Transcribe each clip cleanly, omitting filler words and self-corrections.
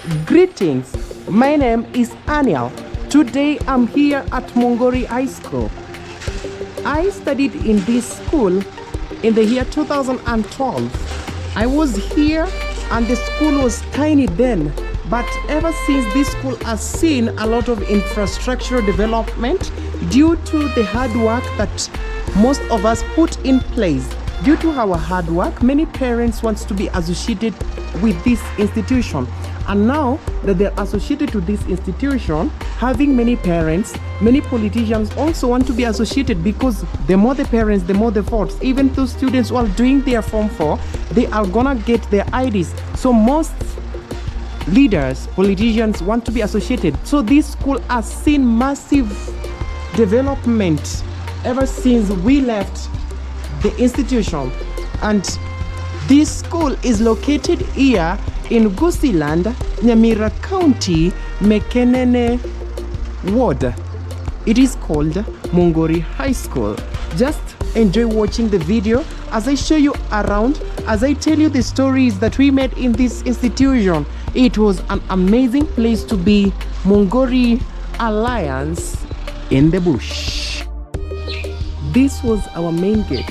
Greetings, my name is Aniel. Today I'm here at Mwongori High School. I studied in this school in the year 2012. I was here and the school was tiny then, but ever since this school has seen a lot of infrastructural development due to the hard work that most of us put in place. Due to our hard work, many parents want to be associated with this institution. And now that they're associated to this institution, having many parents, many politicians also want to be associated, because the more the parents, the more the votes. Even those students who are doing their Form 4, they are gonna get their IDs. So most leaders, politicians want to be associated. So this school has seen massive development ever since we left the institution. And this school is located here in Gusiland, Nyamira County, Mekenene Ward. It is called Mwongori High School. Just enjoy watching the video as I show you around, as I tell you the stories that we made in this institution. It was an amazing place to be. Mwongori Alliance in the bush. This was our main gate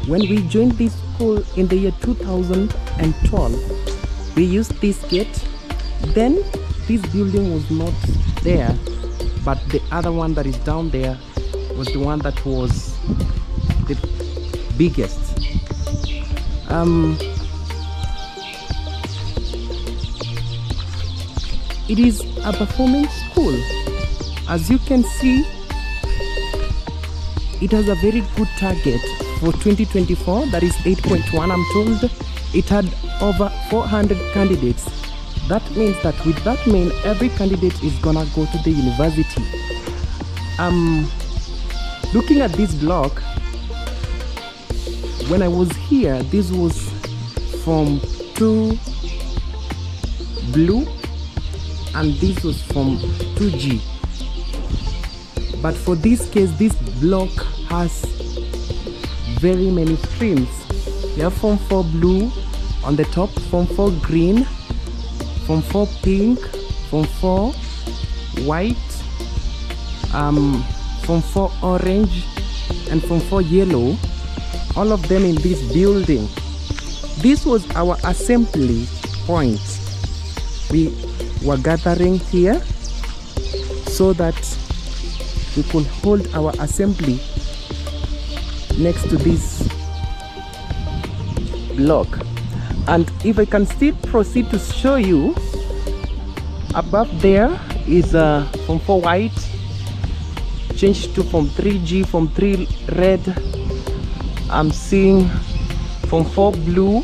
when we joined this school in the year 2012. We used this gate. Then this building was not there, but the other one that is down there was the one that was the biggest. It is a performing school. As you can see, it has a very good target for 2024, that is 8.1. I'm told it had over 400 candidates. That means that with that mean every candidate is gonna go to the university. Looking at this block, when I was here, this was from 2 blue and this was from 2G. But for this case, this block has very many streams. You have Form 4 blue on the top, Form 4 green, Form 4 pink, Form 4 white, Form 4 orange, and Form 4 yellow. All of them in this building. This was our assembly point. We were gathering here so that we could hold our assembly next to this block. And if I can still proceed to show you, above there is Form 4 white, changed to Form 3G, Form 3 red. I'm seeing Form 4 blue,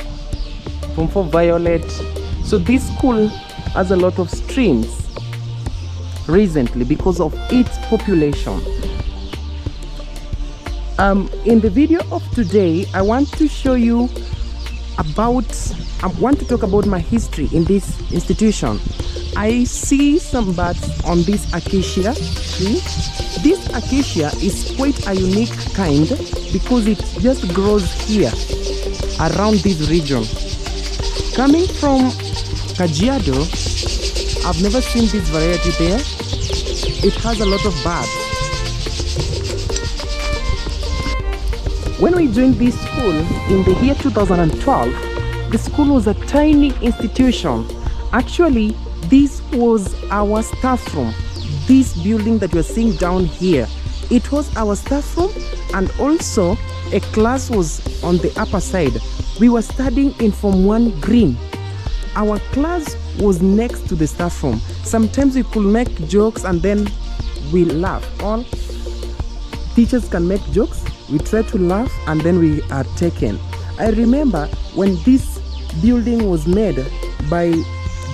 Form 4 violet. So this school has a lot of streams recently because of its population. In the video of today, I want to show you I want to talk about my history in this institution. I see some birds on this acacia tree. This acacia is quite a unique kind because it just grows here around this region. Coming from Kajiado, I've never seen this variety there. It has a lot of birds. When we joined this school in the year 2012, the school was a tiny institution. Actually, this was our staff room. This building that you're seeing down here, it was our staff room, and also a class was on the upper side. We were studying in Form 1 green. Our class was next to the staff room. Sometimes we could make jokes and then we laugh. All teachers can make jokes. We try to laugh and then we are taken. I remember when this building was made by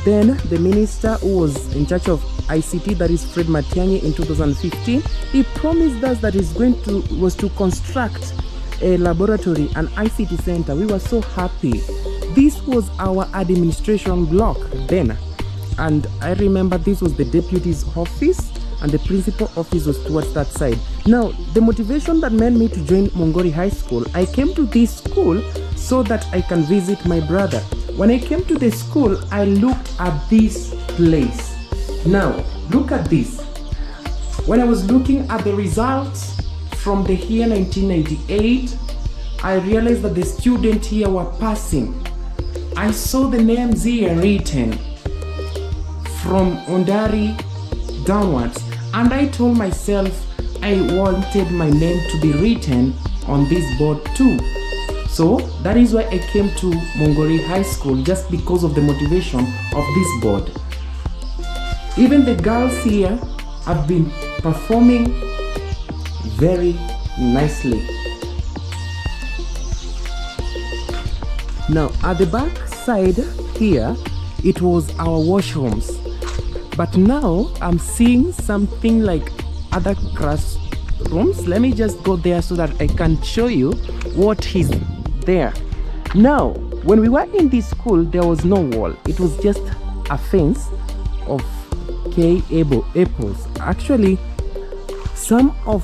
then the minister who was in charge of ICT, that is Fred Matiang'i, in 2015. He promised us that he's was to construct a laboratory, an ICT center. We were so happy. This was our administration block then. And I remember this was the deputy's office and the principal office was towards that side. Now, the motivation that made me to join Mwongori High School, I came to this school so that I can visit my brother. when I came to the school, I looked at this place. Now, look at this. When I was looking at the results from the year 1998, I realized that the students here were passing. I saw the names here written from Ondari downwards, and I told myself I wanted my name to be written on this board too. So that is why I came to Mwongori High School, just because of the motivation of this board. Even the girls here have been performing very nicely. Now at the back side here, it was our washrooms, but now I'm seeing something like other classrooms. Let me just go there so that I can show you what is there. Now when we were in this school, there was no wall. It was just a fence of apples. Actually, some of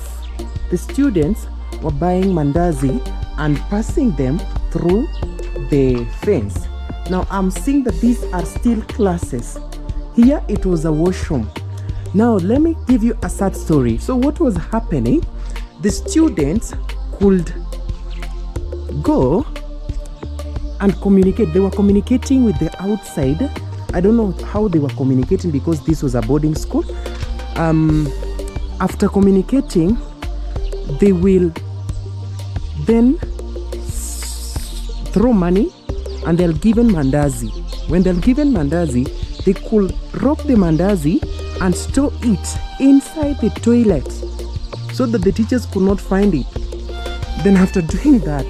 the students were buying mandazi and passing them through the fence. Now I'm seeing that these are still classes. Here it was a washroom. Now let me give you a sad story. So what was happening, the students could go and communicate. They were communicating with the outside. I don't know how they were communicating because this was a boarding school. After communicating, they will then throw money and they'll given mandazi. When they're given mandazi, they could rob the mandazi and store it inside the toilet so that the teachers could not find it. Then after doing that,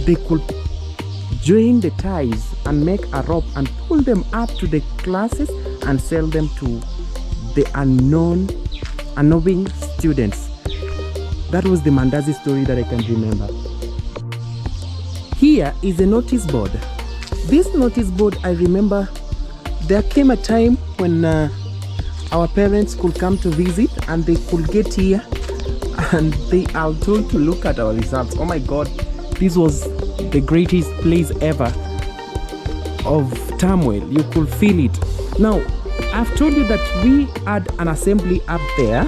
they could join the ties and make a rope and pull them up to the classes and sell them to the unknowing students. That was the mandazi story that I can remember. Here is a notice board. This notice board, I remember there came a time when our parents could come to visit and they could get here and they are told to look at our results. Oh my God, this was the greatest place ever of turmoil. You could feel it. Now, I've told you that we had an assembly up there.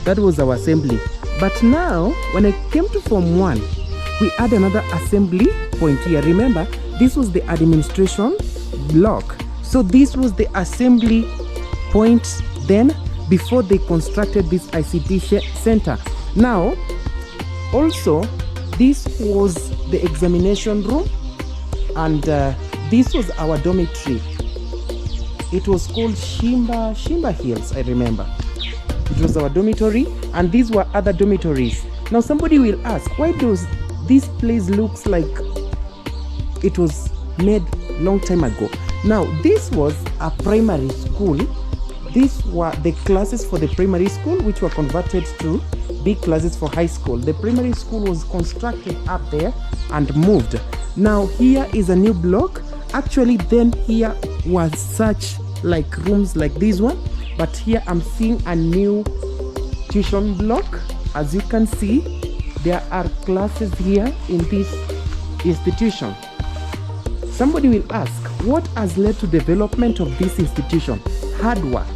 That was our assembly. But now, when I came to Form 1, we had another assembly point here. Remember, this was the administration block. So this was the assembly point then before they constructed this ICT center. Now, also, this was the examination room and this was our dormitory. It was called Shimba Hills, I remember. It was our dormitory and these were other dormitories. Now somebody will ask, why does this place looks like it was made long time ago? Now this was a primary school. These were the classes for the primary school which were converted to big classes for high school. The primary school was constructed up there and moved. Now here is a new block. Actually then here was such like rooms like this one, but here I'm seeing a new tuition block. As you can see, there are classes here in this institution. Somebody will ask, what has led to development of this institution? Hard work.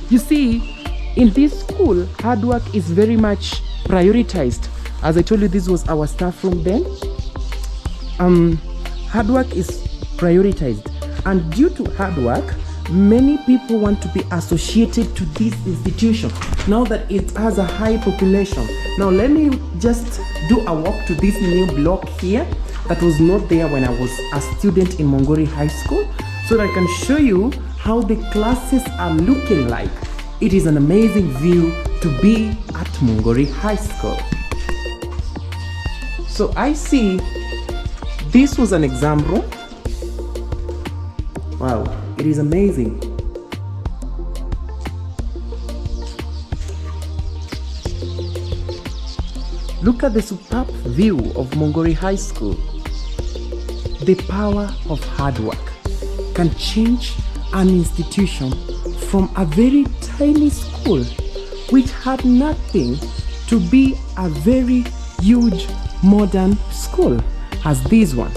You see, in this school, hard work is very much prioritized. As I told you, this was our staff room then. Hard work is prioritized, and due to hard work, many people want to be associated to this institution now that it has a high population. Now let me just do a walk to this new block here that was not there when I was a student in Mwongori High School, so that I can show you how the classes are looking like. It is an amazing view to be at Mwongori High School. So I see this was an exam room. Wow, it is amazing. Look at the superb view of Mwongori High School. The power of hard work can change an institution from a very tiny school which had nothing to be a very huge modern school as this one.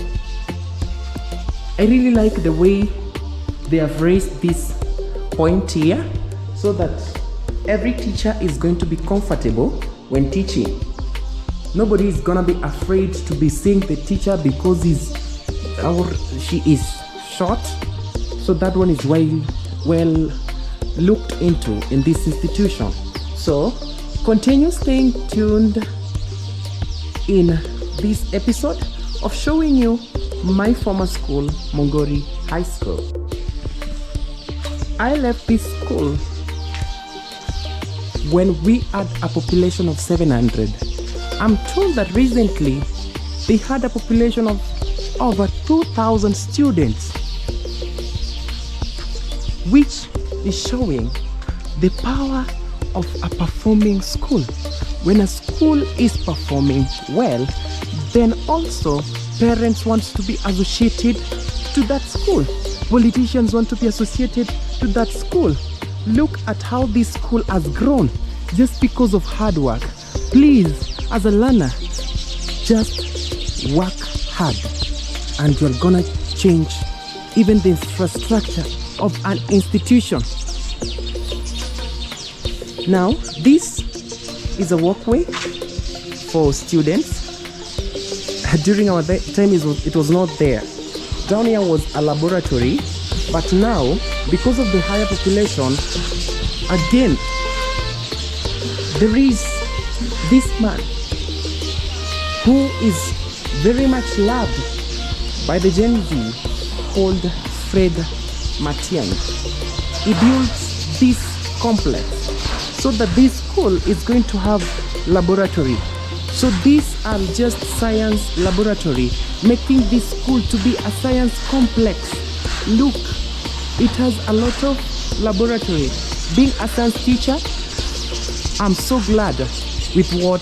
I really like the way they have raised this point here so that every teacher is going to be comfortable when teaching. Nobody is gonna be afraid to be seeing the teacher because he's or she is short. So that one is well looked into in this institution. So continue staying tuned in this episode of showing you my former school, Mwongori High School. I left this school when we had a population of 700. I'm told that recently they had a population of over 2,000 students, which is showing the power of a performing school. When a school is performing well, then also parents want to be associated to that school. Politicians want to be associated to that school. Look at how this school has grown just because of hard work. Please, as a learner, just work hard and you're gonna change even the infrastructure of an institution. Now, this is a walkway for students. During our time, it was not there. Down here was a laboratory, but now, because of the higher population, again, there is this man who is very much loved by the Gen Z called Fred Matiang'i. He built this complex so that this school is going to have laboratory. So these are just science laboratory, making this school to be a science complex. Look, it has a lot of laboratory. Being a science teacher, I'm so glad with what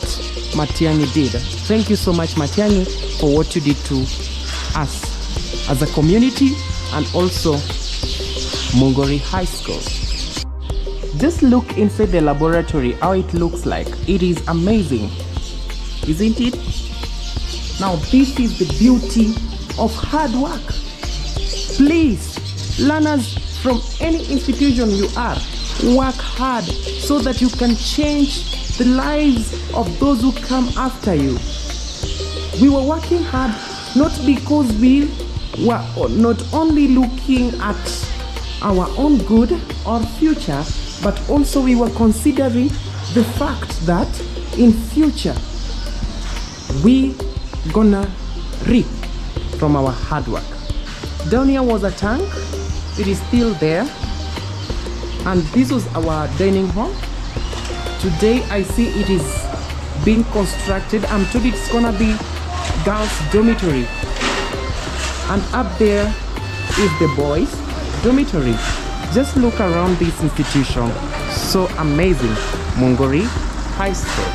Matiang'i did. Thank you so much, Matiang'i, for what you did to us as a community and also Mwongori High School. Just look inside the laboratory, how it looks like. It is amazing, isn't it? Now, this is the beauty of hard work. Please, learners from any institution you are, work hard so that you can change the lives of those who come after you. We were working hard not because we were not only looking at our own good or future, but also we were considering the fact that in future we gonna reap from our hard work. Down here was a tank. It is still there, and this was our dining hall. Today I see it is being constructed. I'm told it's gonna be girls' dormitory, and up there is the boys' dormitory. Just look around this institution. So amazing. Mwongori High School.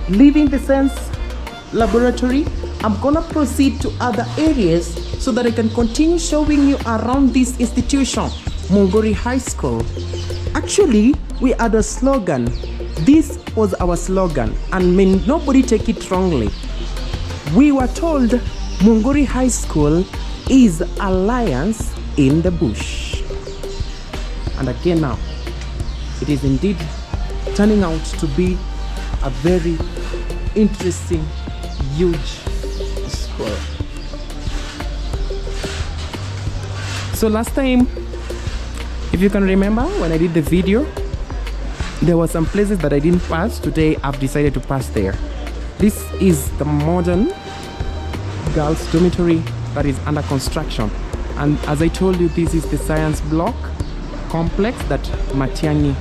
Leaving the science laboratory, I'm gonna proceed to other areas so that I can continue showing you around this institution, Mwongori High School. Actually, we had a slogan. This was our slogan, and may nobody take it wrongly. We were told Mwongori High School is a lions in the bush. And again now, it is indeed turning out to be a very interesting, huge school. So last time, if you can remember, when I did the video, there were some places that I didn't pass. Today I've decided to pass there. This is the modern girls' dormitory that is under construction, and as I told you, this is the science block complex that Matiang'i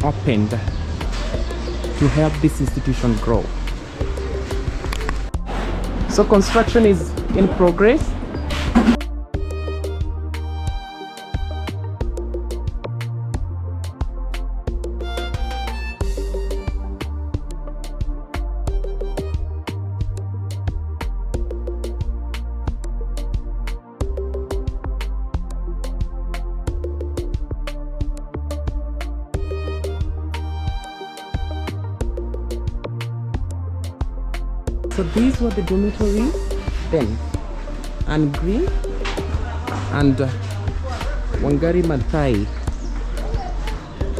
opened to help this institution grow. So construction is in progress. So these were the dormitories then, and Green and Wangari Maathai.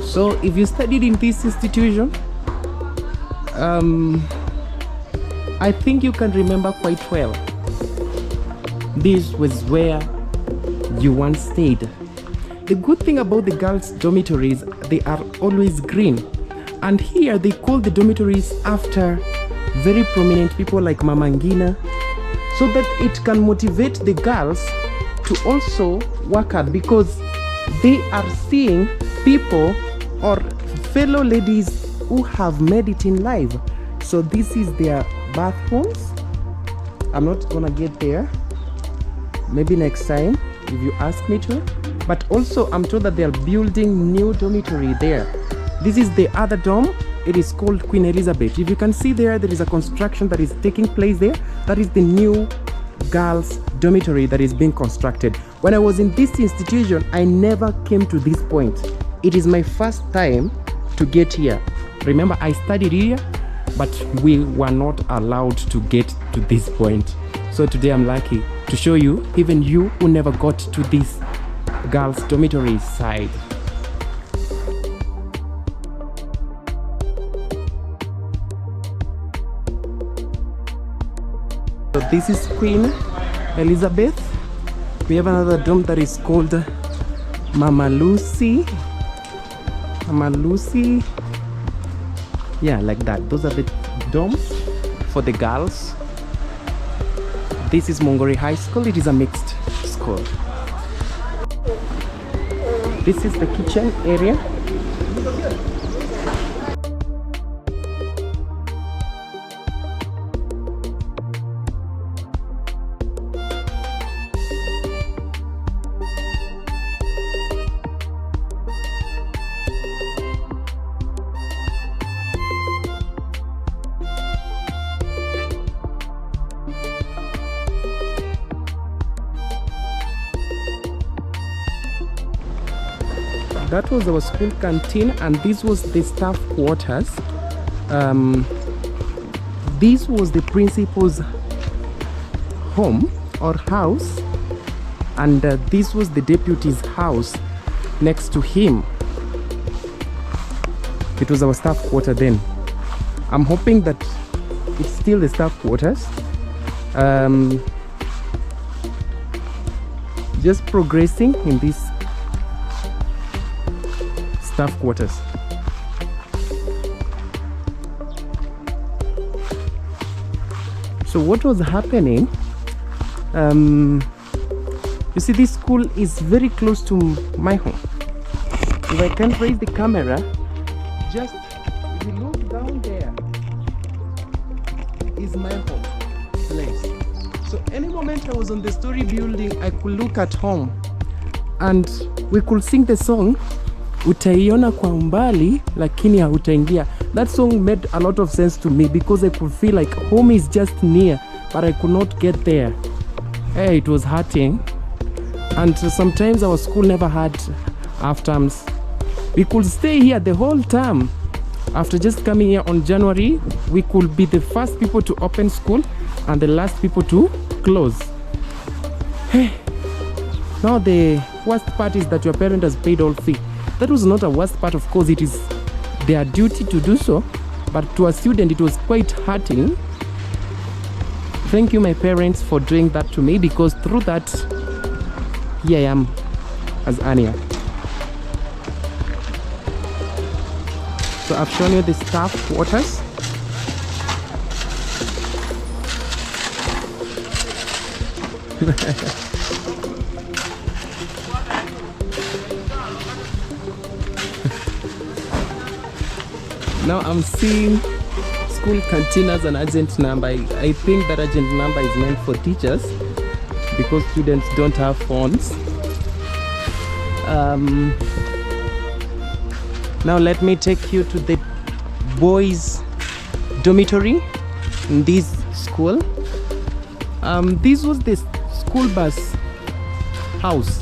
So if you studied in this institution, I think you can remember quite well. This was where you once stayed. The good thing about the girls' dormitories, they are always green. And here they call the dormitories after very prominent people like Mama Ngina, so that it can motivate the girls to also work hard, because they are seeing people or fellow ladies who have made it in life. So this is their bathrooms. I'm not gonna get there, maybe next time if you ask me to. But also I'm told that they are building new dormitory there. This is the other dorm. It is called Queen Elizabeth. If you can see there is a construction that is taking place there. That is the new girls dormitory that is being constructed. When I was in this institution, I never came to this point. It is my first time to get here. Remember, I studied here, but we were not allowed to get to this point. So today I'm lucky to show you, even you who never got to this girls dormitory side. So this is Queen Elizabeth. We have another dorm that is called Mama Lucy. Mama Lucy. Yeah, like that. Those are the dorms for the girls. This is Mwongori High School. It is a mixed school. This is the kitchen area. That was our school canteen, and this was the staff quarters. This was the principal's home or house, and this was the deputy's house next to him. It was our staff quarter then. I'm hoping that it's still the staff quarters. Just progressing in this staff quarters. So what was happening, you see, this school is very close to my home. If I can raise the camera, just if you look down there is my home place. So any moment I was on the story building, I could look at home and we could sing the song Utaiona kwa umbali lakini hautaingia. That song made a lot of sense to me because I could feel like home is just near, but I could not get there. Hey, it was hurting. And sometimes our school never had half terms. We could stay here the whole term. After just coming here on January, we could be the first people to open school and the last people to close. Hey, now the worst part is that your parent has paid all fee. That was not a worst part, of course, it is their duty to do so, but to a student it was quite hurting. Thank you, my parents, for doing that to me, because through that, here I am as Anya. So I've shown you the staff quarters. Now I'm seeing school canteen as an urgent number. I think that urgent number is meant for teachers because students don't have phones. Now let me take you to the boys' dormitory in this school. This was the school bus house,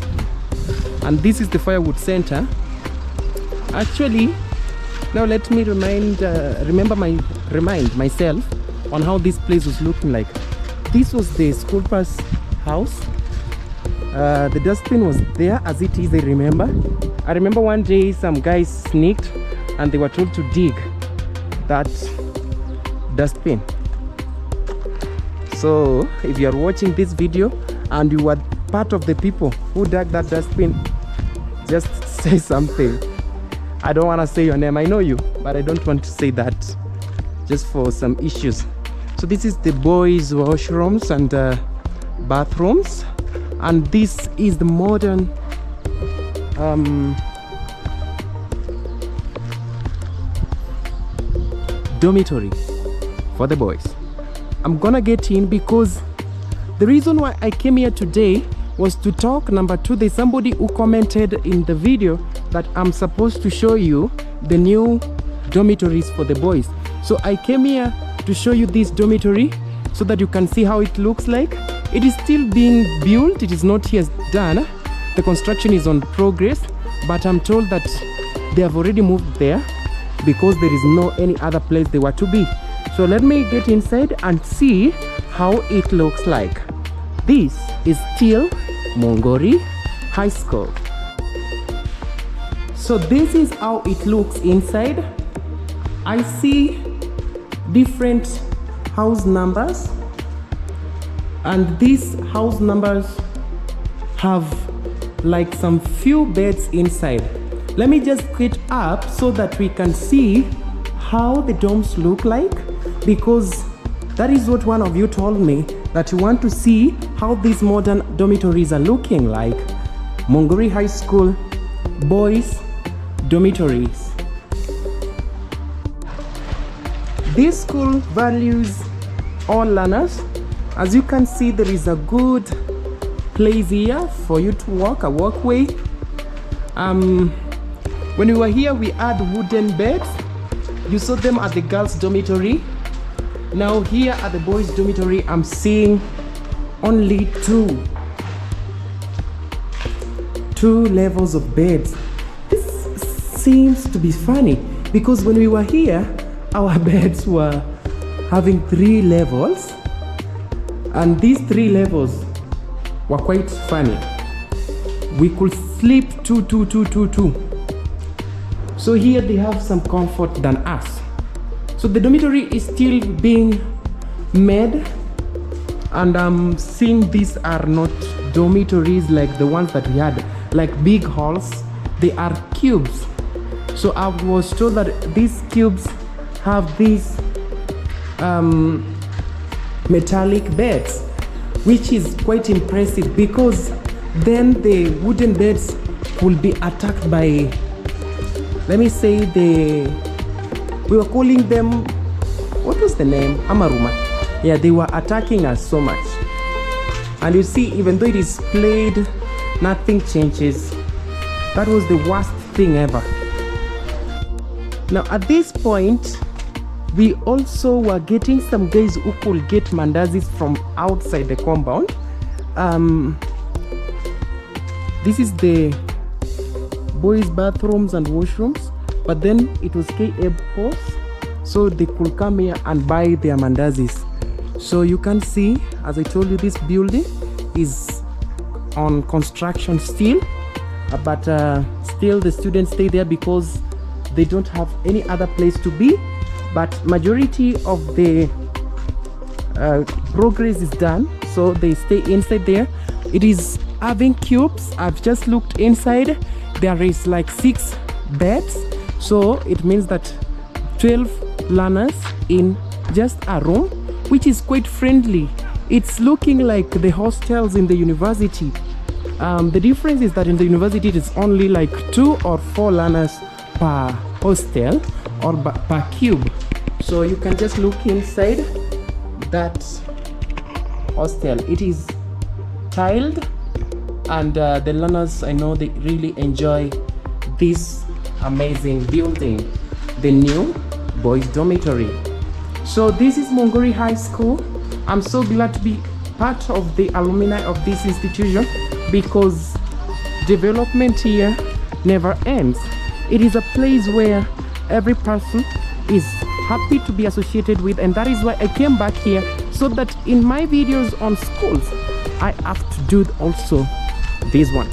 and this is the firewood center. Actually, now let me remind myself on how this place was looking like. this was the school bus house. The dustbin was there as it is. I remember one day some guys sneaked and they were told to dig that dustbin. So if you are watching this video and you were part of the people who dug that dustbin, just say something. I don't want to say your name, I know you, but I don't want to say that, just for some issues. So this is the boys' washrooms and bathrooms, and this is the modern dormitory for the boys. I'm gonna get in because the reason why I came here today was to talk. Number two, there's somebody who commented in the video that I'm supposed to show you the new dormitories for the boys. So I came here to show you this dormitory so that you can see how it looks like. It is still being built, it is not yet done. The construction is on progress, but I'm told that they have already moved there because there is no any other place they were to be. So let me get inside and see how it looks like. This is still Mwongori High School. So this is how it looks inside. I see different house numbers, and these house numbers have like some few beds inside. Let me just get up so that we can see how the dorms look like, because that is what one of you told me, that you want to see how these modern dormitories are looking like. Mwongori High School boys dormitories. This school values all learners. As you can see, there is a good place here for you to walk, a walkway. When we were here, we had wooden beds. You saw them at the girls' dormitory. Now here at the boys' dormitory, I'm seeing only two levels of beds. This seems to be funny because when we were here, our beds were having 3 levels, and these 3 levels were quite funny. We could sleep two. So here they have some comfort than us. So the dormitory is still being made, and I'm seeing these are not dormitories like the ones that we had, like big halls. They are cubes. So I was told that these cubes have these metallic beds, which is quite impressive, because then the wooden beds will be attacked by, let me say, we were calling them, what was the name? Amaruma. Yeah, they were attacking us so much. And you see, even though it is played, nothing changes. That was the worst thing ever. Now at this point, we also were getting some guys who could get mandazis from outside the compound. This is the boys' bathrooms and washrooms, but then it was KA post, so they could come here and buy their mandazis. So you can see, as I told you, this building is on construction still, but still the students stay there because they don't have any other place to be. But majority of the progress is done, so they stay inside there. It is having cubes. I've just looked inside. There is like 6 beds, so it means that 12 learners in just a room, which is quite friendly. It's looking like the hostels in the university. The difference is that in the university it is only like 2 or 4 learners per hostel or per cube. So you can just look inside that hostel. It is tiled, and the learners, I know they really enjoy this amazing building, the new boys dormitory. So this is Mwongori High School. I'm so glad to be part of the alumni of this institution, because development here never ends. It is a place where every person is happy to be associated with, and that is why I came back here so that in my videos on schools, I have to do also this one.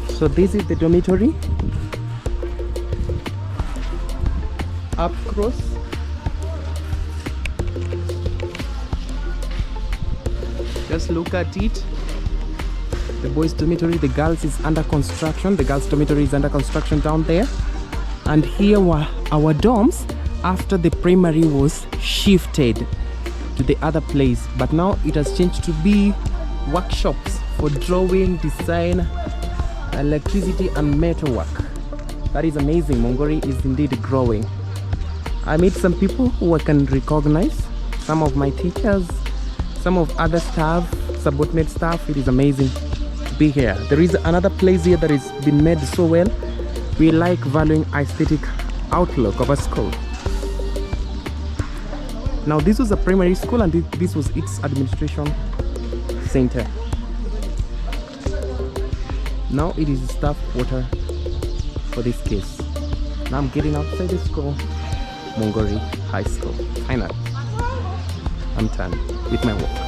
So this is the dormitory. Up close. Just look at it. The boys' dormitory, the girls is under construction. The girls' dormitory is under construction down there. And here were our dorms after the primary was shifted to the other place. But now it has changed to be workshops for drawing, design, electricity and metalwork. That is amazing. Mwongori is indeed growing. I met some people who I can recognize, some of my teachers, some of other staff, subordinate staff. It is amazing to be here. There is another place here that has been made so well. We like valuing aesthetic outlook of a school. Now this was a primary school and this was its administration center. Now it is staff quarter for this case. Now I'm getting outside the school, Mwongori High School. Finally, I'm done with my work.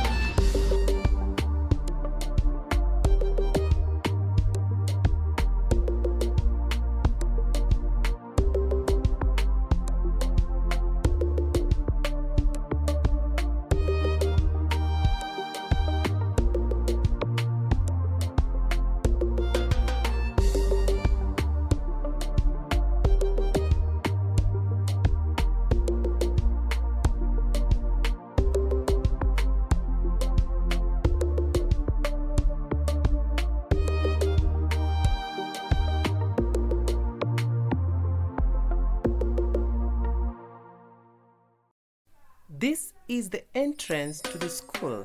This is the entrance to the school.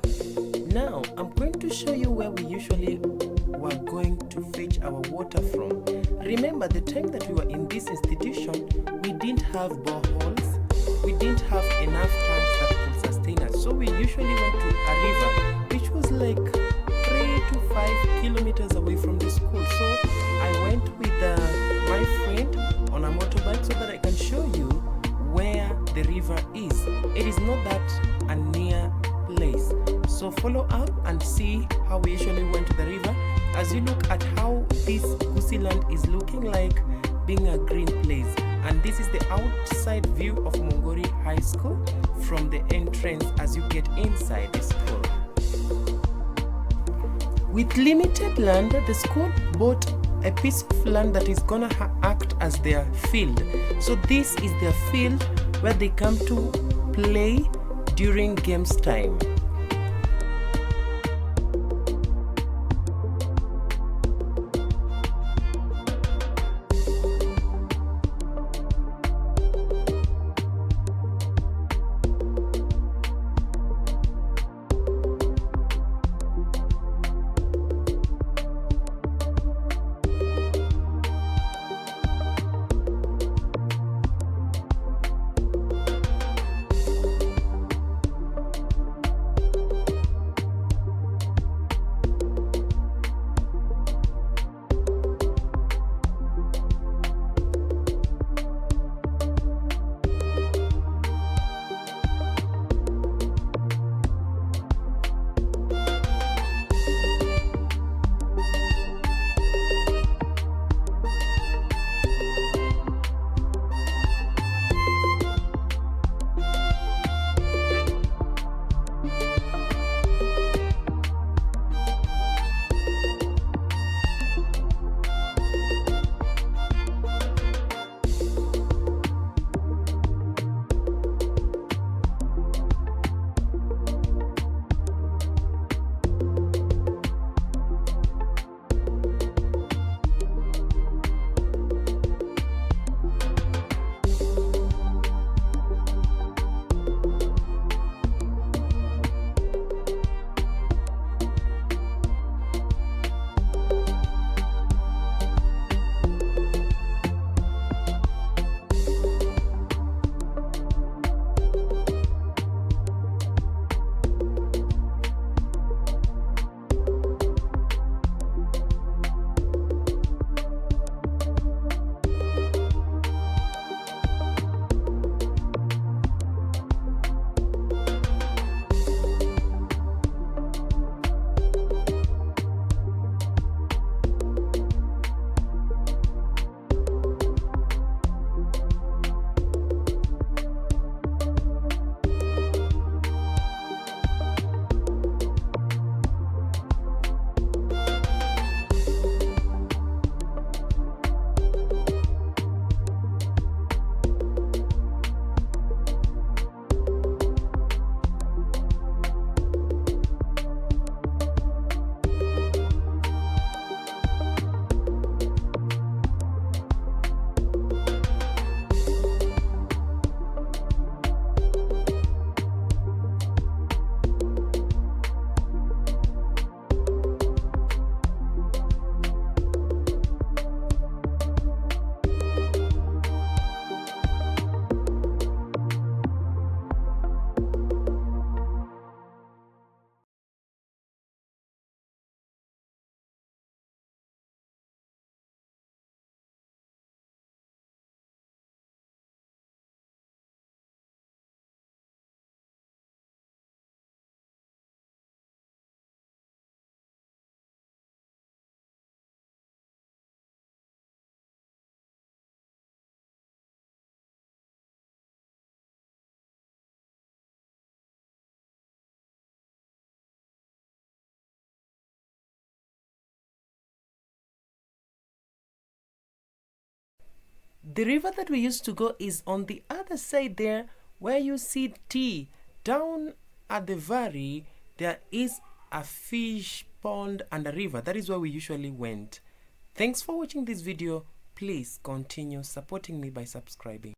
Now, I'm going to show you where we usually were going to fetch our water from. Remember, the time that we were in this institution, we didn't have boreholes. We didn't have enough tanks that could sustain us. So we usually went to a river, which was like 3 to 5 kilometers away from the school. So I went with my friend on a motorbike so that I can show you where the river is. It is not that a near place. So follow up and see how we usually went to the river. As you look at how this Kusi land is looking like being a green place. And this is the outside view of Mwongori High School from the entrance as you get inside the school. With limited land, the school bought a piece of land that is gonna act as their field. So this is their field where they come to play during games time. The river that we used to go is on the other side there, where you see T. Down at the valley, there is a fish pond and a river. That is where we usually went. Thanks for watching this video. Please continue supporting me by subscribing.